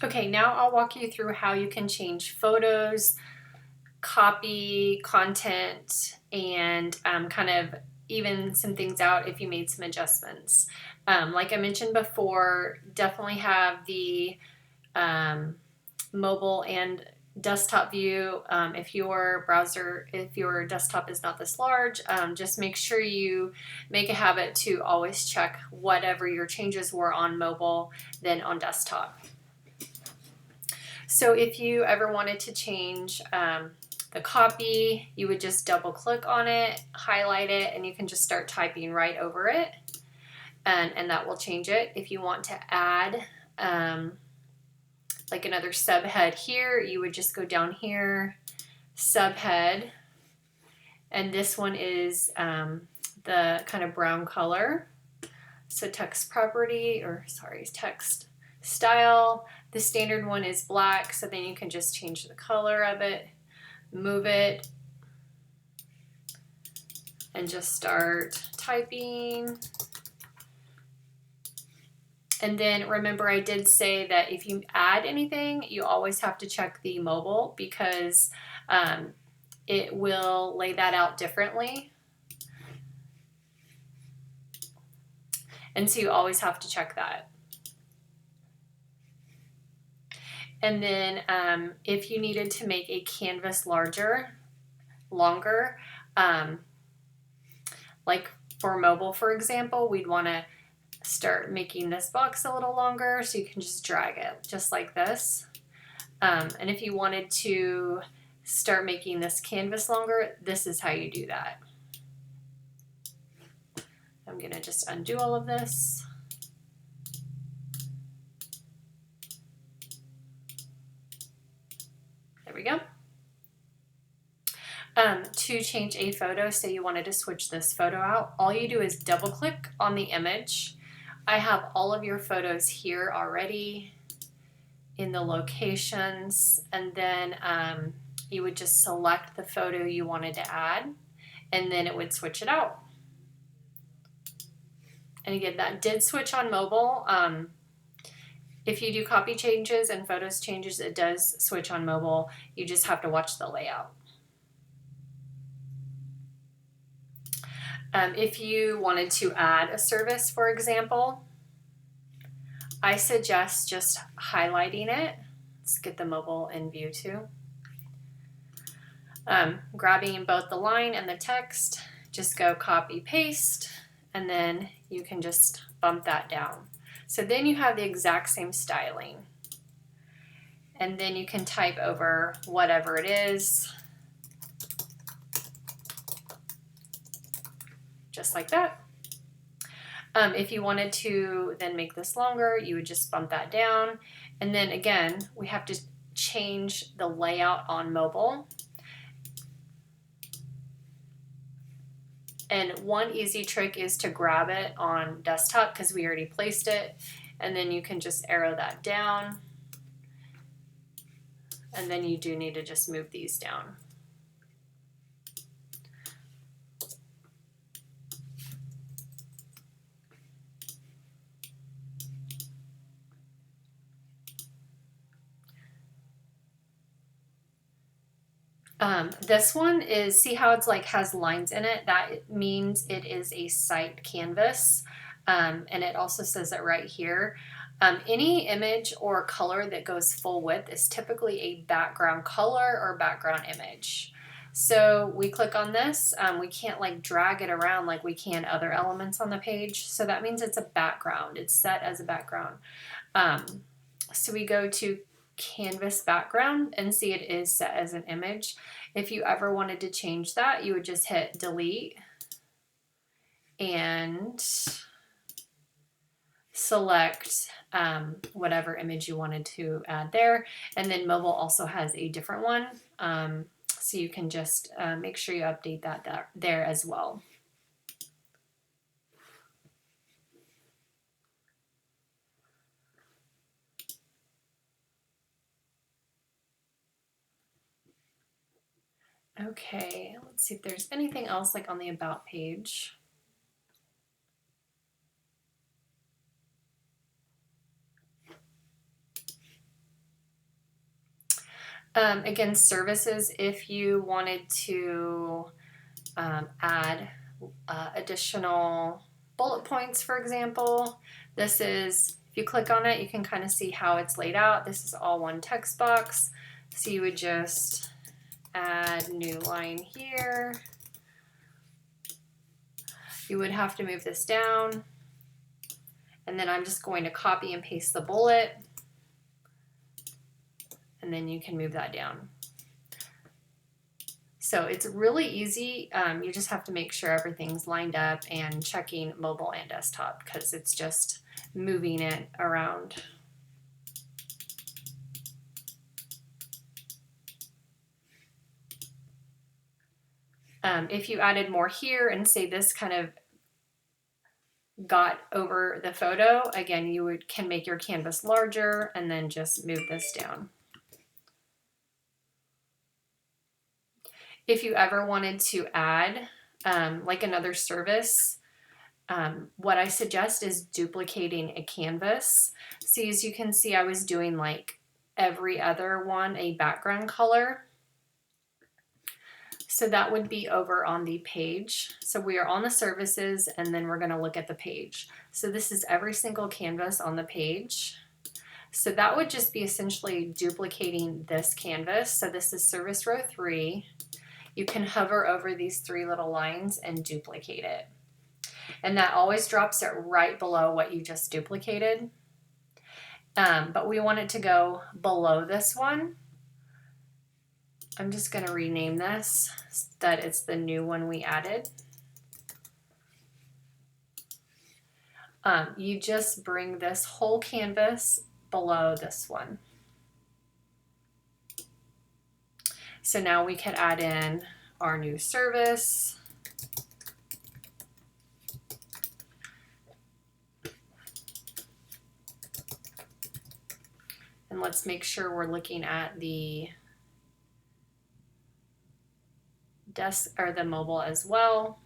Okay, now I'll walk you through how you can change photos, copy, content, and kind of even some things out if you made some adjustments. Like I mentioned before, definitely have the mobile and desktop view. If your desktop is not this large, just make sure you make a habit to always check whatever your changes were on mobile, then on desktop. So if you ever wanted to change the copy, you would just double click on it, highlight it, and you can just start typing right over it, and that will change it. If you want to add like another subhead here, you would just go down here, subhead, and this one is the kind of brown color. So text property, or sorry, text style. The standard one is black, so then you can just change the color of it, move it, and just start typing. And then remember, I did say that if you add anything, you always have to check the mobile, because it will lay that out differently. And so you always have to check that. And then if you needed to make a canvas longer, like for mobile, for example, we'd want to start making this box a little longer, so you can just drag it just like this. And if you wanted to start making this canvas longer, this is how you do that. I'm going to just undo all of this. There we go. To change a photo, say you wanted to switch this photo out, all you do is double click on the image. I have all of your photos here already in the locations, and then you would just select the photo you wanted to add, and then it would switch it out. And again, that did switch on mobile. If you do copy changes and photos changes, it does switch on mobile. You just have to watch the layout. If you wanted to add a service, for example, I suggest just highlighting it. Let's get the mobile in view too. Grabbing both the line and the text, just go copy paste, and then you can just bump that down. So then you have the exact same styling. And then you can type over whatever it is, just like that. If you wanted to then make this longer, you would just bump that down. And then again, we have to change the layout on mobile. And one easy trick is to grab it on desktop, because we already placed it, and then you can just arrow that down. And then you do need to just move these down. This one is, see how it's like has lines in it? That means it is a site canvas. And it also says it right here. Any image or color that goes full width is typically a background color or background image. So we click on this, we can't like drag it around like we can other elements on the page. So that means it's a background. It's set as a background. So we go to canvas background and see it is set as an image. If you ever wanted to change that, you would just hit delete and select whatever image you wanted to add there. And then mobile also has a different one. So you can just make sure you update that there as well. Okay, let's see if there's anything else like on the About page. Again, services, if you wanted to add additional bullet points, for example, this is, if you click on it, you can kind of see how it's laid out. This is all one text box. So you would just add new line here. You would have to move this down. And then I'm just going to copy and paste the bullet. And then you can move that down. So it's really easy. You just have to make sure everything's lined up and checking mobile and desktop because it's just moving it around. If you added more here and say this kind of got over the photo, again, you can make your canvas larger and then just move this down. If you ever wanted to add like another service, what I suggest is duplicating a canvas. So as you can see, I was doing like every other one a background color. So that would be over on the page. So we are on the services and then we're going to look at the page. So this is every single canvas on the page. So that would just be essentially duplicating this canvas. So this is service row 3. You can hover over these 3 little lines and duplicate it. And that always drops it right below what you just duplicated. But we want it to go below this one. I'm just going to rename this so that it's the new one we added. You just bring this whole canvas below this one. So now we could add in our new service. And let's make sure we're looking at the desk or the mobile as well.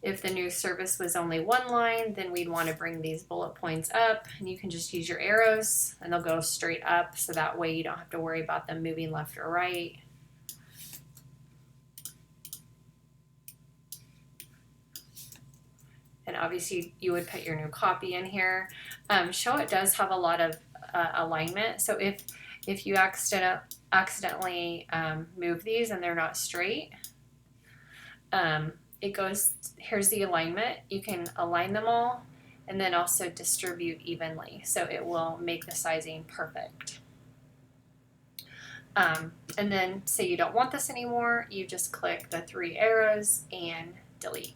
If the new service was only 1 line, then we'd want to bring these bullet points up, and you can just use your arrows and they'll go straight up, so that way you don't have to worry about them moving left or right. And obviously you would put your new copy in here. Show it does have a lot of alignment, so if you accidentally move these and they're not straight, it goes, here's the alignment. You can align them all and then also distribute evenly, so it will make the sizing perfect. And then say you don't want this anymore, you just click the 3 arrows and delete.